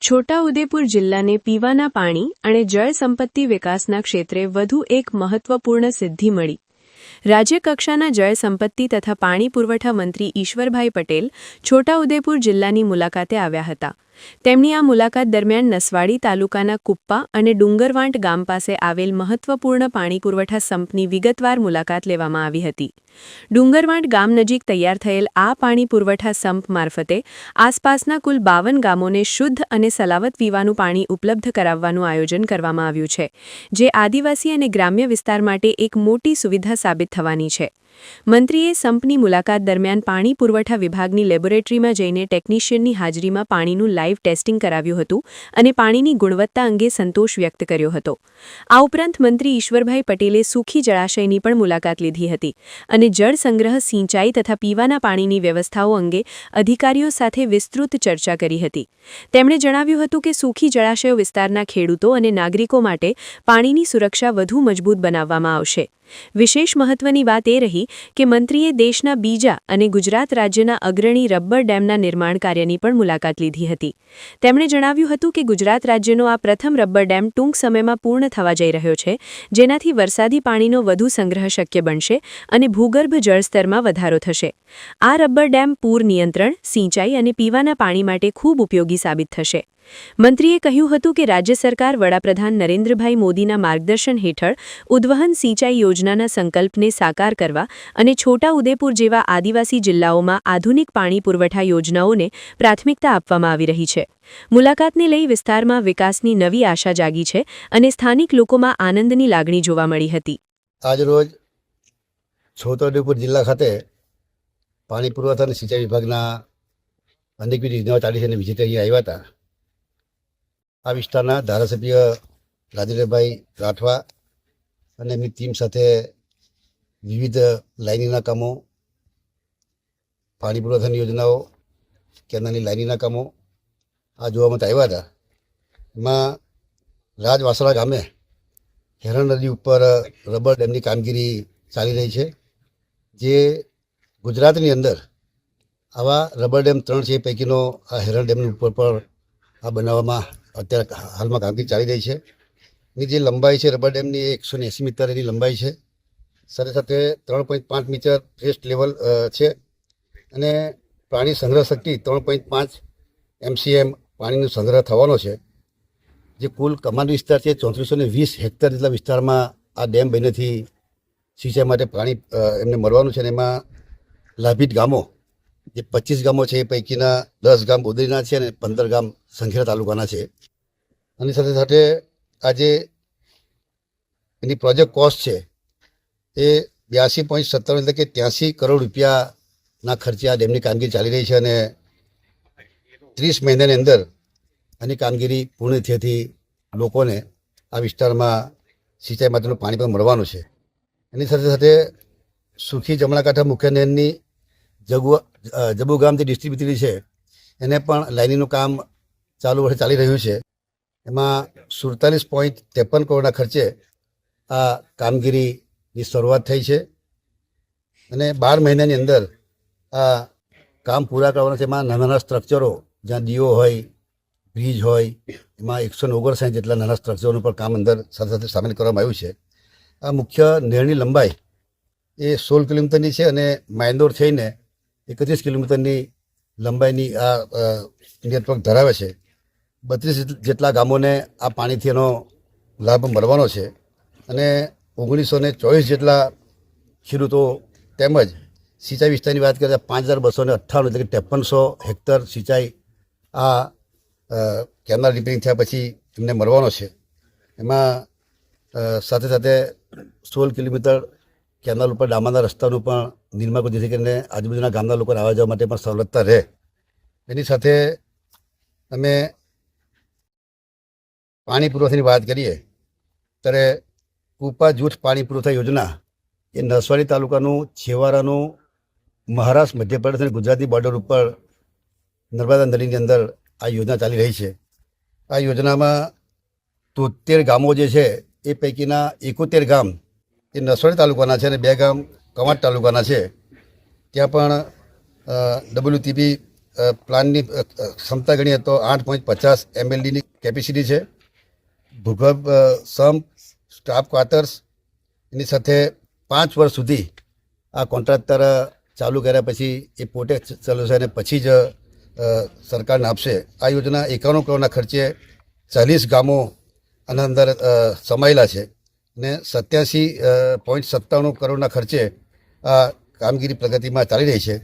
છોટાઉદેપુર જિલ્લાને પીવાના પાણી અને જળ સંપત્તિ વિકાસના ક્ષેત્રે વધુ એક મહત્વપૂર્ણ સિદ્ધિ મળી. રાજ્યકક્ષાના જળ સંપત્તિ તથા પાણી પુરવઠા મંત્રી ઈશ્વરભાઈ પટેલ છોટાઉદેપુર જિલ્લાની મુલાકાતે આવ્યા હતા. તેમની આ મુલાકાત દરમિયાન નસવાડી તાલુકાના કુપ્પા અને ડુંગરવાંટ ગામ પાસે આવેલ મહત્વપૂર્ણ પાણી પુરવઠા સંપની વિગતવાર મુલાકાત લેવામાં આવી હતી. ડુંગરવાંટ ગામ નજીક તૈયાર થયેલ આ પાણી પુરવઠા સંપ મારફતે આસપાસના કુલ 52 ગામોને શુદ્ધ અને સલામત પીવાનું પાણી ઉપલબ્ધ કરાવવાનું આયોજન કરવામાં આવ્યું છે, જે આદિવાસી અને ગ્રામ્ય વિસ્તાર માટે એક મોટી સુવિધા સાબિત થવાની છે. મંત્રીએ સંપની મુલાકાત દરમિયાન પાણી પુરવઠા વિભાગની લેબોરેટરીમાં જઈને ટેકનિશિયનની હાજરીમાં પાણીનું લાઇવ ટેસ્ટિંગ કરાવ્યું હતું અને પાણીની ગુણવત્તા અંગે સંતોષ વ્યક્ત કર્યો હતો. આ ઉપરાંત મંત્રી ઈશ્વરભાઈ પટેલે સુખી જળાશયની પણ મુલાકાત લીધી હતી અને જળ સંગ્રહ, સિંચાઈ તથા પીવાના પાણીની વ્યવસ્થાઓ અંગે અધિકારીઓ સાથે વિસ્તૃત ચર્ચા કરી હતી. તેમણે જણાવ્યું હતું કે સુખી જળાશયો વિસ્તારના ખેડૂતો અને નાગરિકો માટે પાણીની સુરક્ષા વધુ મજબૂત બનાવવામાં આવશે. વિશેષ મહત્વની વાત એ રહી કે મંત્રીએ દેશના બીજા અને ગુજરાત રાજ્યના અગ્રણી રબ્બર ડેમના નિર્માણ કાર્યની પણ મુલાકાત લીધી હતી. તેમણે જણાવ્યું હતું કે ગુજરાત રાજ્યનો આ પ્રથમ રબ્બર ડેમ ટૂંક સમયમાં પૂર્ણ થવા જઈ રહ્યો છે, જેનાથી વરસાદી પાણીનો વધુ સંગ્રહ શક્ય બનશે અને ભૂગર્ભ જળસ્તરમાં વધારો થશે. આ રબ્બર ડેમ પૂર નિયંત્રણ, સિંચાઈ અને પીવાના પાણી માટે ખૂબ ઉપયોગી સાબિત થશે. મંત્રીએ કહ્યું હતું કે રાજ્ય સરકાર વડાપ્રધાન નરેન્દ્રભાઈ મોદીના માર્ગદર્શન હેઠળ ઉદ્વહન સિંચાઈ યોજનાના સંકલ્પને સાકાર કરવા અને છોટાઉદેપુર જેવા આદિવાસી જિલ્લાઓમાં આધુનિક પાણી પુરવઠા યોજનાઓને પ્રાથમિકતા આપવામાં આવી રહી છે. મુલાકાતને લઈ વિસ્તારમાં વિકાસની નવી આશા જાગી છે અને સ્થાનિક લોકોમાં આનંદની લાગણી જોવા મળી હતી. આજરોજ છોટાઉદેપુર જિલ્લા ખાતે પાણી પુરવઠા અને સિંચાઈ વિભાગના અનેકવિધ યોજનાઓ ચાલી છે અને વિઝિટ અહીંયા આવ્યા હતા. આ વિસ્તારના ધારાસભ્ય રાજેન્દ્રભાઈ રાઠવા અને એમની ટીમ સાથે વિવિધ લાઇનના કામો, પાણી પુરવઠાની યોજનાઓ, કેનાલની લાઇનના કામો આ જોવા માટે આવ્યા હતા. એમાં રાજવાસળા ગામે હેરણ નદી ઉપર રબર ડેમની કામગીરી ચાલી રહી છે, જે ગુજરાતની અંદર આવા રબર ડેમ 3 છે. એ પૈકીનો આ હેરણ ડેમની ઉપર પણ આ બનાવવામાં અત્યારે હાલમાં કામગીરી ચાલી રહી છે. એની જે લંબાઈ છે રબર ડેમની 180 મીટર એની લંબાઈ છે. સાથે સાથે 3.5 મીટર ફ્રેસ્ટ લેવલ છે અને પાણી સંગ્રહ શક્તિ 3.5 MCM પાણીનો સંગ્રહ થવાનો છે. જે કુલ કમાન્ડ વિસ્તાર છે 3420 હેક્ટર જેટલા વિસ્તારમાં આ ડેમ બનવાથી સિંચાઈ માટે પાણી એમને મળવાનું છે. અને એમાં લાભિત ગામો જે 25 ગામો છે એ પૈકીના 10 ગામ બોદરીના છે અને 15 ગામ સંખેડા તાલુકાના છે. અને સાથે સાથે આજે એની પ્રોજેક્ટ કોસ્ટ છે એ 82.57 એટલે કે 83 કરોડ રૂપિયાના ખર્ચે આ ડેમની કામગીરી ચાલી રહી છે અને 30 મહિનાની અંદર આની કામગીરી પૂર્ણ થયાથી લોકોને આ વિસ્તારમાં સિંચાઈ માટેનું પાણી પણ મળવાનું છે. એની સાથે સાથે સુખી જમણાકાંઠા મુખ્ય નહેરની જબુ ગામ જે ડિસ્ટ્રીબ્યુટરી છે એને પણ લાઇનનું કામ ચાલુ વર્ષે ચાલી રહ્યું છે. એમાં 47.53 કરોડના ખર્ચે આ કામગીરીની શરૂઆત થઈ છે અને 12 મહિનાની અંદર આ કામ પૂરા કરવાના છે. એમાં નાના સ્ટ્રક્ચરો જ્યાં દીવો હોય, બ્રિજ હોય, એમાં 159 જેટલા નાના સ્ટ્રક્ચરોનું પણ કામ અંદર સાથે સાથે સામેલ કરવામાં આવ્યું છે. આ મુખ્ય નહેરની લંબાઈ એ 16 કિલોમીટરની છે અને માયંદોર થઈને 31 કિલોમીટરની લંબાઈની આ નેટવર્ક ધરાવે છે. 32 જેટલા ગામોને આ પાણીથી એનો લાભ મળવાનો છે અને 1924 જેટલા ખેડૂતો તેમજ સિંચાઈ વિસ્તારની વાત કરીએ 5298 એટલે કે 5300 હેક્ટર સિંચાઈ આ કેનાલ રિપેરિંગ થયા પછી એમને મળવાનો છે. એમાં સાથે સાથે 16 કિલોમીટર કેનાલ ઉપર ડામરના રસ્તાનું પણ નિર્માણ કર્યું, જેથી કરીને આજુબાજુના ગામના લોકોને આવવા જવા માટે પણ સવલતતા રહે. એની સાથે અમે પાણી પુરવઠાની વાત કરીએ ત્યારે કુપા જૂથ પાણી પુરવઠા યોજના એ નસવાડી તાલુકાનું છેવાડાનું મહારાષ્ટ્ર, મધ્યપ્રદેશ અને ગુજરાતની બોર્ડર ઉપર નર્મદા નદીની અંદર આ યોજના ચાલી રહી છે. આ યોજનામાં 73 ગામો જે છે એ પૈકીના 71 ગામ એ નસવાડી તાલુકાના છે અને 2 ગામ કવાંટ તાલુકાના છે. ત્યાં પણ WTP પ્લાનની ક્ષમતા ગણીએ તો 8.50 MLDની કેપેસિટી છે. ભૂગર્ભ સમ્પ, સ્ટાફ ક્વાર્ટર્સ, એની સાથે 5 વર્ષ સુધી આ કોન્ટ્રાક્ટર ચાલુ કર્યા પછી એ પોતે ચલાવશે અને પછી જ સરકારને આપશે. આ યોજના 51 કરોડના ખર્ચે 40 ગામો આના અંદર સમાયેલા છે અને 87.97 કરોડના ખર્ચે આ કામગીરી પ્રગતિમાં ચાલી રહી છે.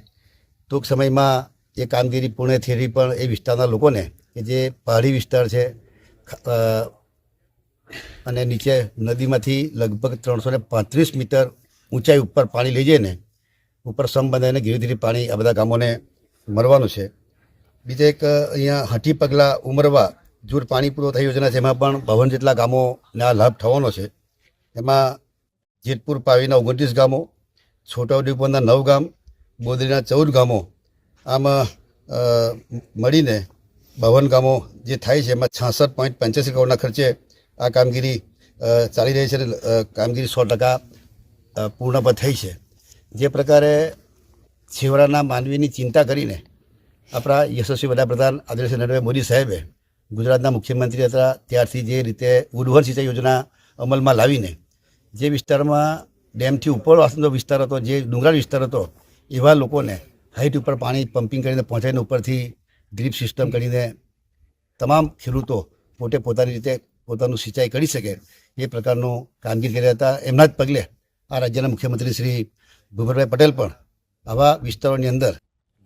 ટૂંક સમયમાં એ કામગીરી પૂર્ણ થયેલી પણ એ વિસ્તારના લોકોને કે જે પહાડી વિસ્તાર છે અને નીચે નદીમાંથી લગભગ 335 મીટર ઊંચાઈ ઉપર પાણી લઈ જઈને ઉપર સમ બંધાઈને ધીરે ધીરે પાણી આ બધા ગામોને મળવાનું છે. બીજા એક અહીંયા હાટી પગલા ઉમરવા જૂર પાણી પુરવઠા યોજના છે, એમાં પણ 52 જેટલા ગામોને આ લાભ થવાનો છે. એમાં જેતપુર પાવીના 29 ગામો, છોટાઉદેપુરના 9 ગામ, બોદરીના 14 ગામો, આમ મળીને 52 ગામો જે થાય છે એમાં 66.85 કરોડના ખર્ચે આ કામગીરી ચાલી રહી છે અને કામગીરી 100% પૂર્ણ પણ થઈ છે. જે પ્રકારે છેવાડાના માનવીની ચિંતા કરીને આપણા યશસ્વી વડાપ્રધાન આદરણીય નરેન્દ્ર મોદી સાહેબે ગુજરાતના મુખ્યમંત્રી હતા ત્યારથી જે રીતે ઉડવર સિંચાઈ યોજના અમલમાં લાવીને જે વિસ્તારમાં ડેમથી ઉપરવાસનો વિસ્તાર હતો, જે ડુંગરાળ વિસ્તાર હતો, એવા લોકોને હાઈટ ઉપર પાણી પમ્પિંગ કરીને પહોંચાડીને ઉપરથી ડ્રીપ સિસ્ટમ કરીને તમામ ખેડૂતો પોતે પોતાની રીતે પોતાનું સિંચાઈ કરી શકે એ પ્રકારનું કામગીરી કર્યા હતા. એમના જ પગલે આ રાજ્યના મુખ્યમંત્રી શ્રી ભૂપેન્દ્રભાઈ પટેલ પણ આવા વિસ્તારોની અંદર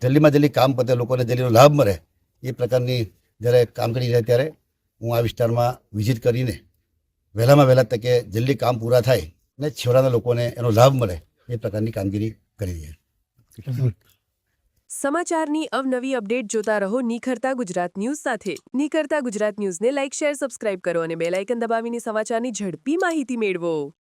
જલ્દીમાં જલ્દી કામ પતે, લોકોને જલ્દીનો લાભ મળે એ પ્રકારની જ્યારે કામ કરી રહ્યા ત્યારે હું આ વિસ્તારમાં વિઝિટ કરીને વહેલામાં વહેલા તકે જલ્દી કામ પૂરા થાય અને છેવાડાના લોકોને એનો લાભ મળે એ પ્રકારની કામગીરી કરી રહ્યા. સમાચારની અવનવી અપડેટ જોતા રહો નિખરતા ગુજરાત ન્યૂઝ સાથે. નિખરતા ગુજરાત ન્યૂઝને લાઇક, શેર, સબસ્ક્રાઇબ કરો અને બેલ આઇકન દબાવીને સમાચારની ઝડપી માહિતી મેળવો.